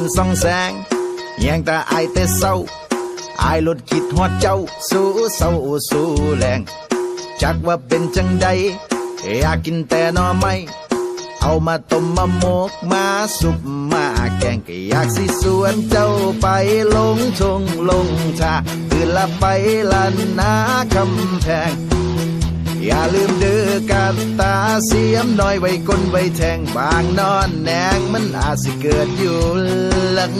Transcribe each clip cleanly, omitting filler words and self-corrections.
นส่องแสงแยงตาอายแต่เศร้าอายลดคิดฮอดเจ้าสู้เศร้าสู้แรงจักว่าเป็นจังใดอยากกินแต่หน่อไม้เอามาต้มมาหมกมาสุปมาแกงก็อยากสิสวนเจ้าไปลงทงลงทาตื่นละไปลันนาคำแพงอย่าลืมเด้อกาตาเสียมน้อยไว้ก้นไว้แทงบางนอนแนงมันอาจสิเกิดอยู่หลัง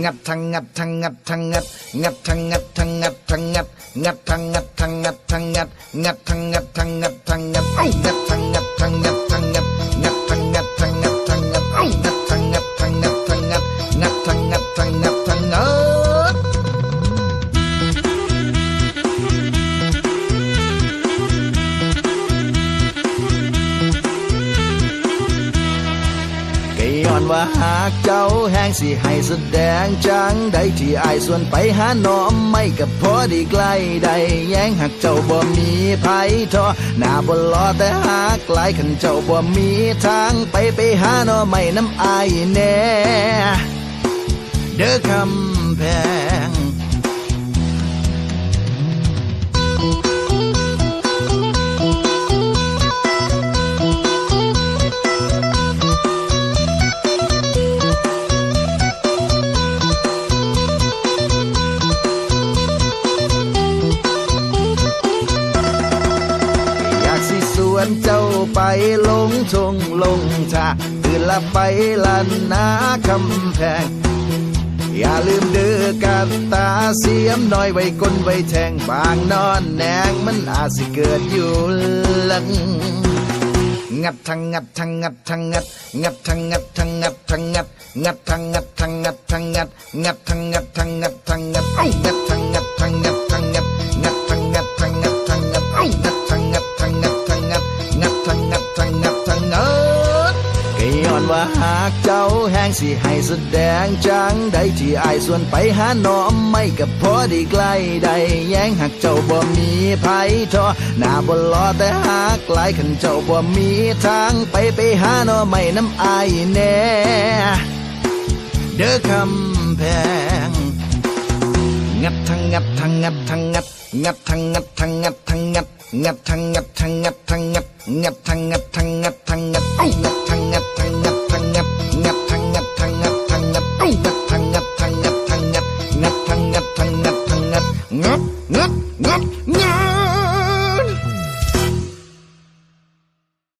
งัดทั้งงัดทั้งงัดทั้งงัดงัดทั้งงัดทั้งงัดทั้งงัดงัดทั้งงัดทั้งงัดทั้งงัดงัดทั้งงัดทั้งงัดทั้งงัดงัดทั้งงัดทั้งงัดทั้งงัดงัดทั้งงัดทั้งงัดทั้งงัดงัดทั้งงัดทั้งงัดทั้งงัดงัดทั้งงัดทั้งงัดทั้งงัดย้อนว่าหากเจ้าแห้งสิให้แสดงจังใดที่อายส่วนไปหาน้อมไม่กับพอดีใกล้ใดแย้งหากเจ้าบ่มีภัยทอหน้าบ่รอแต่หากไกลขันเจ้าบ่มีทางไปหาน้อไม่น้ำอายแน่เด้อคำแพงเจ้าไปลงทงลงทาตื่นละไปลันนาคำแพงอย่าลืมเด้อกาตาเสียมน้อยไว้ก้นไว้แทงบางนอนแนงมันอาจสิเกิดอยู่หลังงัดทั้งงัดทั้งงัดทั้งงัดงัดทั้งงัดทั้งงัดทั้งงัดงัดทั้งงัดทั้งงัดทั้งงัดงัดทั้งงัดทั้งงัดทั้งงัดงัดทั้งงัดทั้งงัดทั้งงัดงัดทั้งงัดทั้งงัดทั้งงัดงัดทั้งงัดทั้งงัดทั้งงัดงัดทั้งงัดทั้งงัดทั้งงัดก็ย้อนว่าหากเจ้าแห้งสิให้แสดงจังใดที่อายส่วนไปหาน้อมไม่กับพอดีใกล้ใดแย้งหากเจ้าบ่มีภัยทอหน้าบ่รอแต่หากไกลขันเจ้าบ่มีทางไปหาน้อไม่น้ำอายแน่เด้อคำแพงงัดทั้งงัดทั้งงัดทั้งงัดงัดทั้งงัดทั้งงัดทั้งงัดงัดทั้งงัดทั้งงัดทั้งงัดงัดทั้งงัดทั้งงัดทั้งงัด